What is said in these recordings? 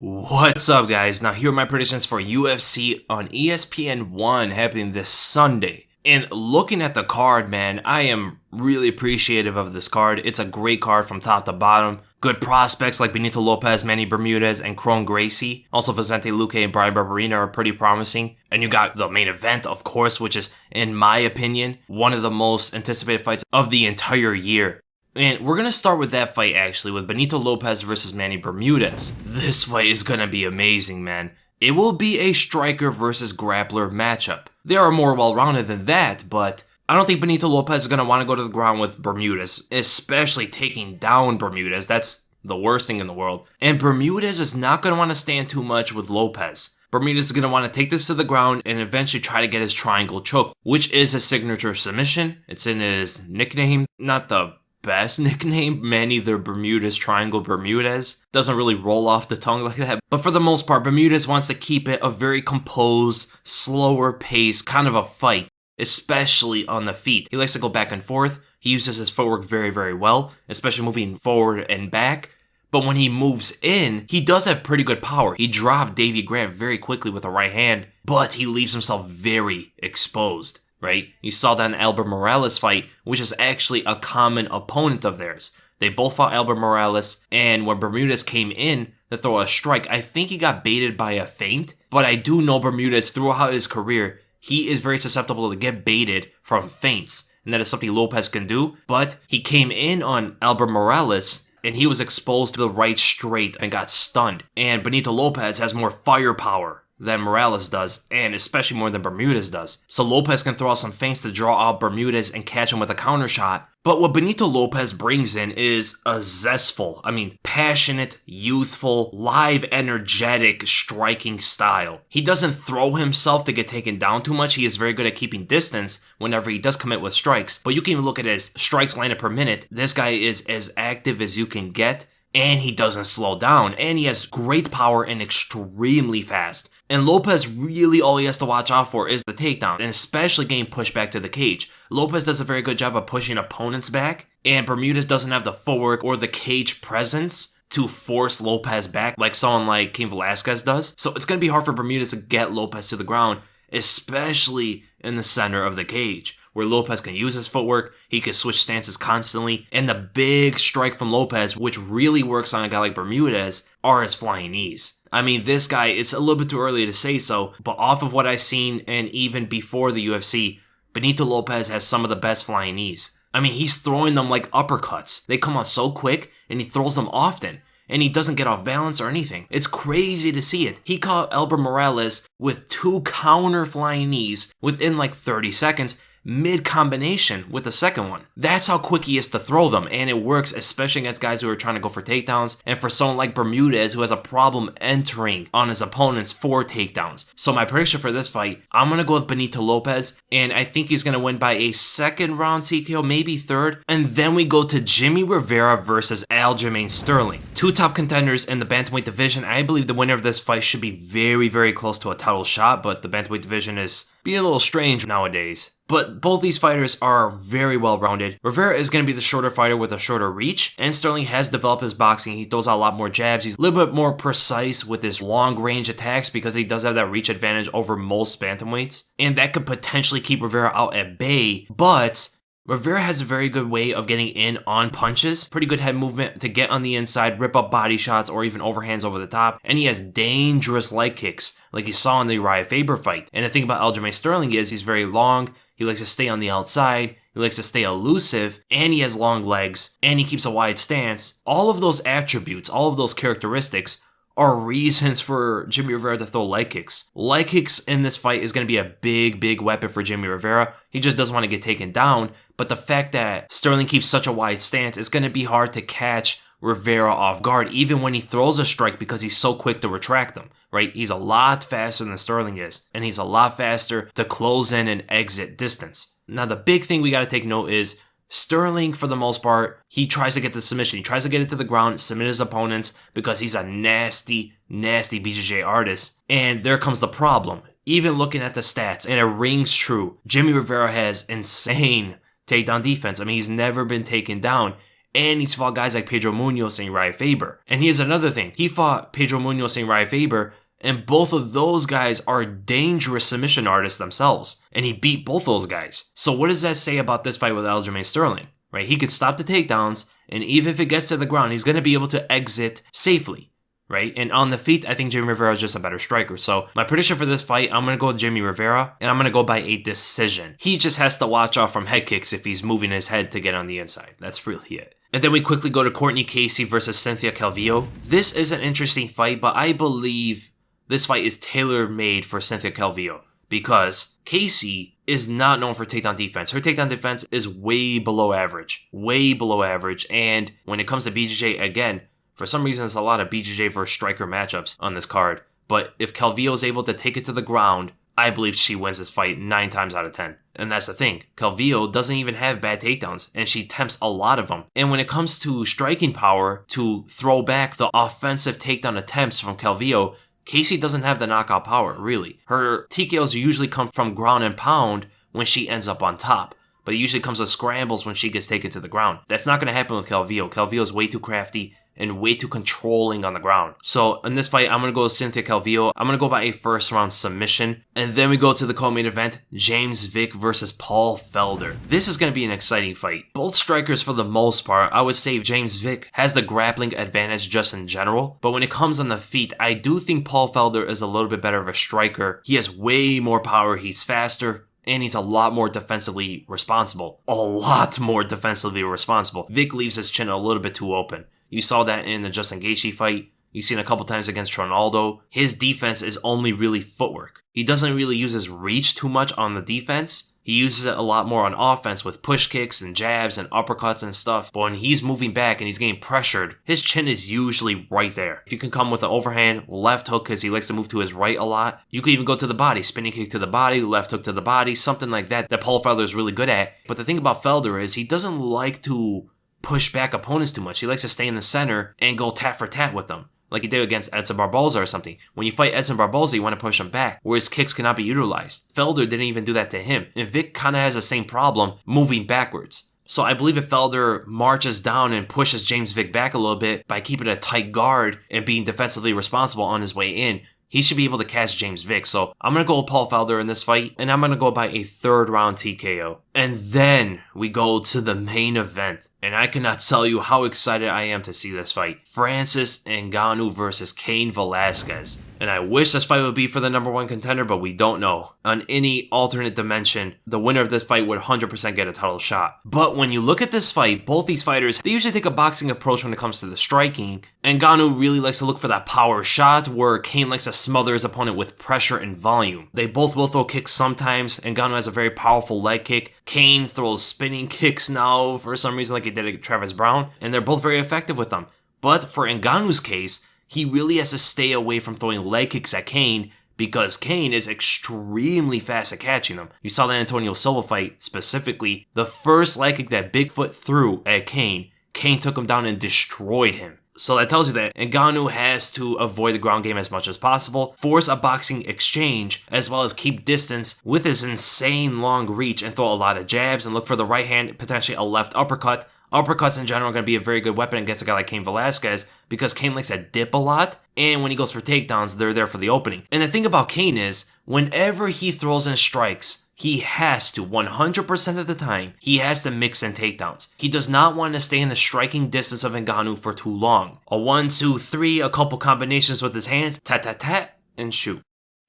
What's up, guys? Now, here are my predictions for UFC on ESPN 1 happening this Sunday. And looking at the card, man, I am really appreciative of this card. It's a great card from top to bottom. Good prospects like Benito Lopez, Manny Bermudez, and Kron Gracie. Also, Vicente Luque and Brian Barberena are pretty promising. And you got the main event, of course, which is, in my opinion, one of the most anticipated fights of the entire year. And we're going to start with that fight, actually, with Benito Lopez versus Manny Bermudez. This fight is going to be amazing, man. It will be a striker versus grappler matchup. They are more well-rounded than that, but I don't think Benito Lopez is going to want to go to the ground with Bermudez, especially taking down Bermudez. That's the worst thing in the world. And Bermudez is not going to want to stand too much with Lopez. Bermudez is going to want to take this to the ground and eventually try to get his triangle choke, which is his signature submission. It's in his nickname, not the best nickname, Manny the Bermudez Triangle Bermudez. Doesn't really roll off the tongue like that. But for the most part, Bermudez wants to keep it a very composed, slower pace kind of a fight, especially on the feet. He likes to go back and forth. He uses his footwork very, very well, especially moving forward and back. But when he moves in, he does have pretty good power. He dropped Davy Grant very quickly with a right hand, but he leaves himself very exposed. Right? You saw that in Albert Morales fight, which is actually a common opponent of theirs. They both fought Albert Morales, and when Bermudez came in to throw a strike, I think he got baited by a feint, but I do know Bermudez throughout his career, he is very susceptible to get baited from feints, and that is something Lopez can do, but he came in on Albert Morales, and he was exposed to the right straight and got stunned, and Benito Lopez has more firepower than Morales does, and especially more than Bermudez does. So Lopez can throw out some feints to draw out Bermudez and catch him with a counter shot. But what Benito Lopez brings in is a zestful, passionate, youthful, live, energetic striking style. He doesn't throw himself to get taken down too much. He is very good at keeping distance whenever he does commit with strikes. But you can even look at his strikes landed per minute. This guy is as active as you can get, and he doesn't slow down. And he has great power and extremely fast. And Lopez, really all he has to watch out for is the takedown, and especially getting pushed back to the cage. Lopez does a very good job of pushing opponents back, and Bermudez doesn't have the footwork or the cage presence to force Lopez back like someone like Cain Velasquez does. So it's going to be hard for Bermudez to get Lopez to the ground, especially in the center of the cage, where Lopez can use his footwork, he can switch stances constantly, and the big strike from Lopez, which really works on a guy like Bermudez, are his flying knees. This guy, it's a little bit too early to say so, but off of what I've seen and even before the UFC, Benito Lopez has some of the best flying knees. He's throwing them like uppercuts. They come out so quick, and he throws them often, and he doesn't get off balance or anything. It's crazy to see it. He caught Albert Morales with 2 counter flying knees within like 30 seconds, mid-combination with the second one. That's how quick he is to throw them, and it works especially against guys who are trying to go for takedowns, and for someone like Bermudez who has a problem entering on his opponents for takedowns. So my prediction for this fight, I'm going to go with Benito Lopez, and I think he's going to win by a second round TKO, maybe third, and then we go to Jimmy Rivera versus Aljamain Sterling. 2 top contenders in the bantamweight division. I believe the winner of this fight should be very, very close to a title shot, but the bantamweight division is being a little strange nowadays. But both these fighters are very well-rounded. Rivera is going to be the shorter fighter with a shorter reach, and Sterling has developed his boxing. He throws out a lot more jabs. He's a little bit more precise with his long-range attacks because he does have that reach advantage over most bantamweights, and that could potentially keep Rivera out at bay, but Rivera has a very good way of getting in on punches, pretty good head movement to get on the inside, rip up body shots, or even overhands over the top, and he has dangerous leg kicks, like you saw in the Uriah Faber fight. And the thing about Aljamain Sterling is he's very long, he likes to stay on the outside, he likes to stay elusive, and he has long legs, and he keeps a wide stance. All of those attributes, all of those characteristics are reasons for Jimmy Rivera to throw leg kicks. Leg kicks in this fight is going to be a big, big weapon for Jimmy Rivera. He just doesn't want to get taken down, but the fact that Sterling keeps such a wide stance, it's going to be hard to catch Rivera off guard, even when he throws a strike, because he's so quick to retract them, right? He's a lot faster than Sterling is, and he's a lot faster to close in and exit distance. Now, the big thing we got to take note is Sterling, for the most part, he tries to get the submission. He tries to get it to the ground, submit his opponents, because he's a nasty, nasty BJJ artist. And there comes the problem. Even looking at the stats, and it rings true, Jimmy Rivera has insane takedown defense. He's never been taken down. And he's fought guys like Pedro Munoz and Uriah Faber. And here's another thing. He fought Pedro Munoz and Uriah Faber, and both of those guys are dangerous submission artists themselves. And he beat both those guys. So what does that say about this fight with Aljamain Sterling? Right? He could stop the takedowns, and even if it gets to the ground, he's going to be able to exit safely. Right? And on the feet, I think Jimmy Rivera is just a better striker. So my prediction for this fight, I'm going to go with Jimmy Rivera, and I'm going to go by a decision. He just has to watch out from head kicks if he's moving his head to get on the inside. That's really it. And then we quickly go to Courtney Casey versus Cynthia Calvillo. This is an interesting fight, but I believe this fight is tailor-made for Cynthia Calvillo because Casey is not known for takedown defense. Her takedown defense is way below average. Way below average. And when it comes to BJJ, again, for some reason, there's a lot of BJJ versus striker matchups on this card. But if Calvillo is able to take it to the ground, I believe she wins this fight 9 times out of 10. And that's the thing. Calvillo doesn't even have bad takedowns, and she attempts a lot of them. And when it comes to striking power, to throw back the offensive takedown attempts from Calvillo, Casey doesn't have the knockout power, really. Her TKOs usually come from ground and pound when she ends up on top. But it usually comes with scrambles when she gets taken to the ground. That's not going to happen with Calvillo. Calvillo is way too crafty and way too controlling on the ground. So in this fight, I'm going to go with Cynthia Calvillo. I'm going to go by a first round submission. And then we go to the co-main event, James Vick versus Paul Felder. This is going to be an exciting fight. Both strikers, for the most part, I would say James Vick has the grappling advantage just in general. But when it comes on the feet, I do think Paul Felder is a little bit better of a striker. He has way more power. He's faster. And he's a lot more defensively responsible. A lot more defensively responsible. Vick leaves his chin a little bit too open. You saw that in the Justin Gaethje fight. You've seen a couple times against Tronaldo. His defense is only really footwork. He doesn't really use his reach too much on the defense. He uses it a lot more on offense with push kicks and jabs and uppercuts and stuff. But when he's moving back and he's getting pressured, his chin is usually right there. If you can come with an overhand left hook because he likes to move to his right a lot, you could even go to the body, spinning kick to the body, left hook to the body, something like that Paul Felder is really good at. But the thing about Felder is he doesn't like to push back opponents too much. He likes to stay in the center and go tat for tat with them, like he did against Edson Barboza or something. When you fight Edson Barboza, you want to push him back, where his kicks cannot be utilized. Felder didn't even do that to him. And Vick kind of has the same problem, moving backwards. So I believe if Felder marches down and pushes James Vick back a little bit by keeping a tight guard and being defensively responsible on his way in, he should be able to catch James Vick. So I'm going to go with Paul Felder in this fight, and I'm going to go by a third round TKO. And then we go to the main event. And I cannot tell you how excited I am to see this fight. Francis Ngannou versus Cain Velasquez. And I wish this fight would be for the number one contender, but we don't know. On any alternate dimension, the winner of this fight would 100% get a title shot. But when you look at this fight, both these fighters, they usually take a boxing approach when it comes to the striking. Ngannou really likes to look for that power shot, where Cain likes to smother his opponent with pressure and volume. They both will throw kicks sometimes. Ngannou has a very powerful leg kick. Cain throws spinning kicks now for some reason, like he did at Travis Brown, and they're both very effective with them. But for Ngannou's case, he really has to stay away from throwing leg kicks at Cain because Cain is extremely fast at catching them. You saw the Antonio Silva fight specifically. The first leg kick that Bigfoot threw at Cain took him down and destroyed him. So that tells you that Ngannou has to avoid the ground game as much as possible, force a boxing exchange, as well as keep distance with his insane long reach and throw a lot of jabs and look for the right hand, potentially a left uppercut. Uppercuts in general are going to be a very good weapon against a guy like Cain Velasquez because Cain likes to dip a lot, and when he goes for takedowns, they're there for the opening. And the thing about Cain is, whenever he throws in strikes, he has to, 100% of the time, he has to mix in takedowns. He does not want to stay in the striking distance of Ngannou for too long. A 1, 2, 3, a couple combinations with his hands, tat, and shoot.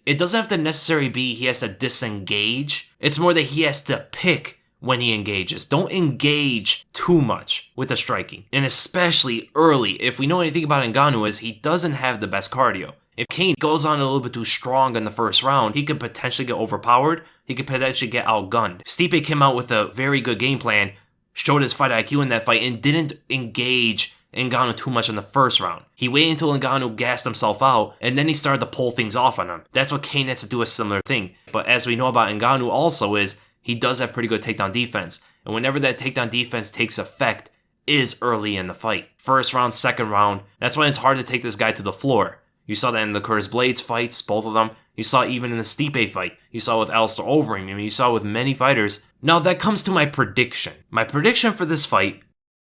It doesn't have to necessarily be he has to disengage. It's more that he has to pick when he engages. Don't engage too much with the striking. And especially early. If we know anything about Ngannou is he doesn't have the best cardio. If Cain goes on a little bit too strong in the first round, he could potentially get overpowered. He could potentially get outgunned. Stipe came out with a very good game plan, showed his fight IQ in that fight, and didn't engage Ngannou too much in the first round. He waited until Ngannou gassed himself out, and then he started to pull things off on him. That's what Cain had to do, a similar thing. But as we know about Ngannou also is, he does have pretty good takedown defense. And whenever that takedown defense takes effect, is early in the fight. First round, second round, that's when it's hard to take this guy to the floor. You saw that in the Curtis Blades fights, both of them. You saw even in the Stipe fight. You saw with Alistair Overeem. You saw with many fighters. Now that comes to my prediction. My prediction for this fight,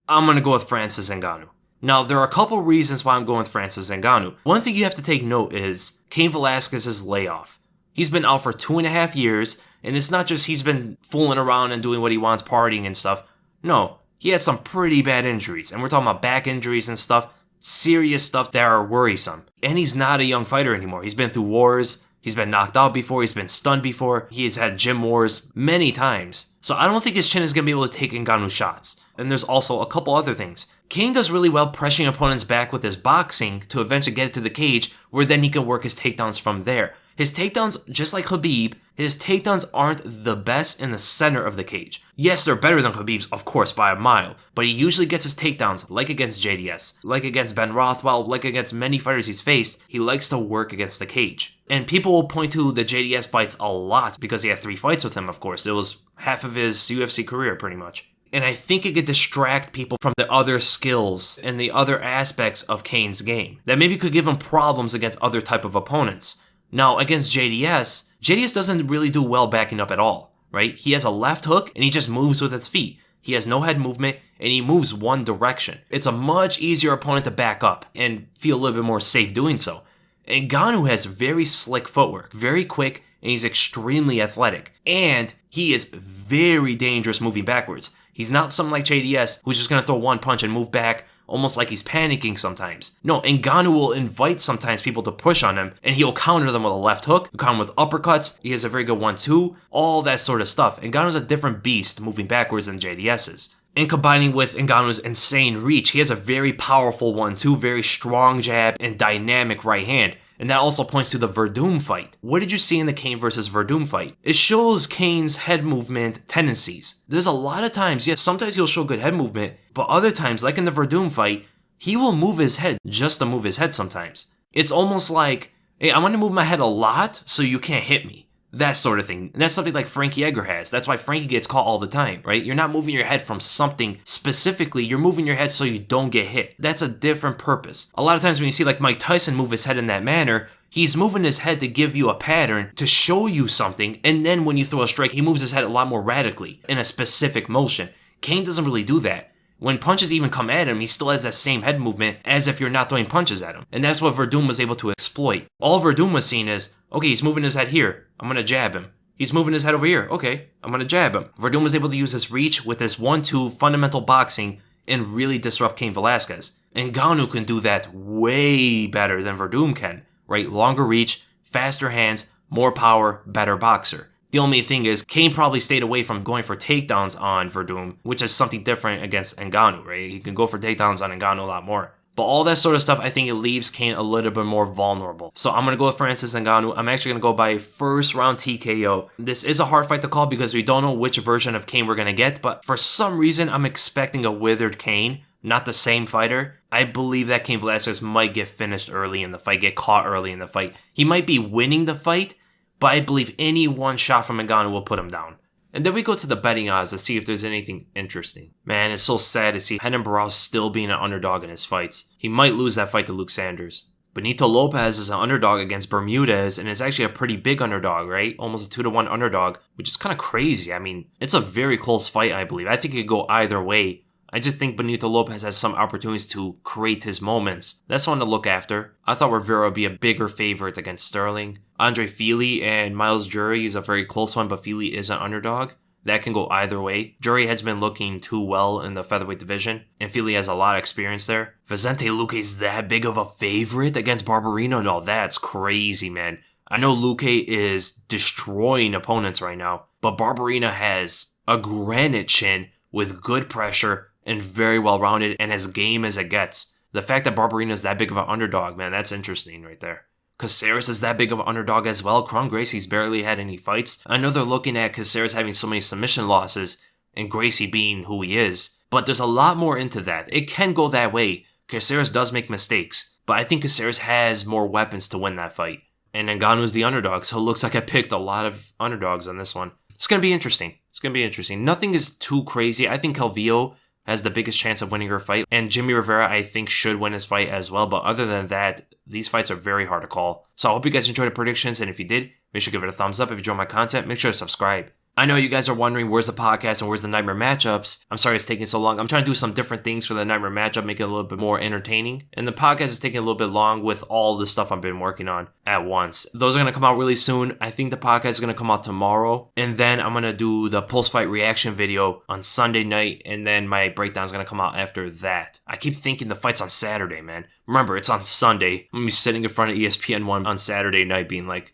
I'm going to go with Francis Ngannou. Now, there are a couple reasons why I'm going with Francis Ngannou. One thing you have to take note is Cain Velasquez's layoff. He's been out for 2.5 years, and it's not just he's been fooling around and doing what he wants, partying and stuff. No, he had some pretty bad injuries, and we're talking about back injuries and stuff, serious stuff that are worrisome. And he's not a young fighter anymore. He's been through wars. He's been knocked out before. He's been stunned before. He has had gym wars many times. So I don't think his chin is going to be able to take Ngannou's shots. And there's also a couple other things. Cain does really well pressuring opponents back with his boxing to eventually get it to the cage, where then he can work his takedowns from there. His takedowns, just like Khabib, his takedowns aren't the best in the center of the cage. Yes, they're better than Khabib's, of course, by a mile, but he usually gets his takedowns, like against JDS, like against Ben Rothwell, like against many fighters he's faced, he likes to work against the cage. And people will point to the JDS fights a lot, because he had 3 fights with him, of course. It was half of his UFC career, pretty much. And I think it could distract people from the other skills and the other aspects of Cain's game that maybe could give him problems against other type of opponents. Now, against JDS doesn't really do well backing up at all, right? He has a left hook and he just moves with his feet. He has no head movement and he moves one direction. It's a much easier opponent to back up and feel a little bit more safe doing so. Ngannou has very slick footwork, very quick, and he's extremely athletic. And he is very dangerous moving backwards. He's not something like JDS who's just going to throw one punch and move back almost like he's panicking sometimes. No, Ngannou will invite sometimes people to push on him, and he'll counter them with a left hook, he'll counter with uppercuts, he has a very good 1-2, all that sort of stuff. Ngannou's a different beast moving backwards than JDS is. And combining with Ngannou's insane reach, he has a very powerful 1-2, very strong jab, and dynamic right hand. And that also points to the Verdum fight. What did you see in the Cain versus Verdum fight? It shows Cain's head movement tendencies. There's a lot of times, yes, sometimes he'll show good head movement, but other times, like in the Verdum fight, he will move his head just to move his head sometimes. It's almost like, hey, I want to move my head a lot so you can't hit me. That sort of thing. And that's something like Frankie Edgar has. That's why Frankie gets caught all the time, right? You're not moving your head from something specifically. You're moving your head so you don't get hit. That's a different purpose. A lot of times when you see like Mike Tyson move his head in that manner, he's moving his head to give you a pattern, to show you something, and then when you throw a strike, he moves his head a lot more radically in a specific motion. Cain doesn't really do that. When punches even come at him, he still has that same head movement as if you're not throwing punches at him. And that's what Verdum was able to exploit. All Verdum was seen as, okay, he's moving his head here, I'm going to jab him. He's moving his head over here, okay, I'm going to jab him. Verdum was able to use his reach with his 1-2 fundamental boxing and really disrupt Cain Velasquez. And Ngannou can do that way better than Verdum can, right? Longer reach, faster hands, more power, better boxer. The only thing is, Cain probably stayed away from going for takedowns on Verdum, which is something different against Ngannou, right? He can go for takedowns on Ngannou a lot more. But all that sort of stuff, I think it leaves Cain a little bit more vulnerable. So I'm going to go with Francis Ngannou. I'm actually going to go by first round TKO. This is a hard fight to call because we don't know which version of Cain we're going to get, but for some reason, I'm expecting a withered Cain, not the same fighter. I believe that Cain Velasquez might get finished early in the fight, get caught early in the fight. He might be winning the fight, but I believe any one shot from Ngannou will put him down. And then we go to the betting odds to see if there's anything interesting. Man, it's so sad to see Renan Barros still being an underdog in his fights. He might lose that fight to Luke Sanders. Benito Lopez is an underdog against Bermudez, and it's actually a pretty big underdog, right? Almost a 2-1 underdog, which is kind of crazy. I mean, it's a very close fight, I believe. I think it could go either way. I just think Benito Lopez has some opportunities to create his moments. That's one to look after. I thought Rivera would be a bigger favorite against Sterling. Andre Fili and Miles Jury is a very close one, but Fili is an underdog. That can go either way. Jury has been looking too well in the featherweight division, and Fili has a lot of experience there. Vicente Luque is that big of a favorite against Barberino? No, that's crazy, man. I know Luque is destroying opponents right now, but Barberino has a granite chin with good pressure and very well-rounded, and as game as it gets. The fact that Barberino is that big of an underdog, man, that's interesting right there. Caceres is that big of an underdog as well. Kron Gracie's barely had any fights. I know they're looking at Caceres having so many submission losses, and Gracie being who he is, but there's a lot more into that. It can go that way. Caceres does make mistakes, but I think Caceres has more weapons to win that fight. And Ngannou's the underdog, so it looks like I picked a lot of underdogs on this one. It's going to be interesting. It's going to be interesting. Nothing is too crazy. I think Calvillo has the biggest chance of winning her fight. And Jimmy Rivera, I think, should win his fight as well. But other than that, these fights are very hard to call. So I hope you guys enjoyed the predictions. And if you did, make sure to give it a thumbs up. If you enjoyed my content, make sure to subscribe. I know you guys are wondering where's the podcast and where's the Nightmare Matchups. I'm sorry it's taking so long. I'm trying to do some different things for the Nightmare Matchup, make it a little bit more entertaining. And the podcast is taking a little bit long with all the stuff I've been working on at once. Those are going to come out really soon. I think the podcast is going to come out tomorrow. And then I'm going to do the post-fight reaction video on Sunday night. And then my breakdown is going to come out after that. I keep thinking the fight's on Saturday, man. Remember, it's on Sunday. I'm going to be sitting in front of ESPN 1 on Saturday night being like,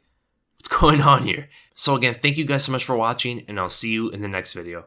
what's going on here? So again, thank you guys so much for watching, and I'll see you in the next video.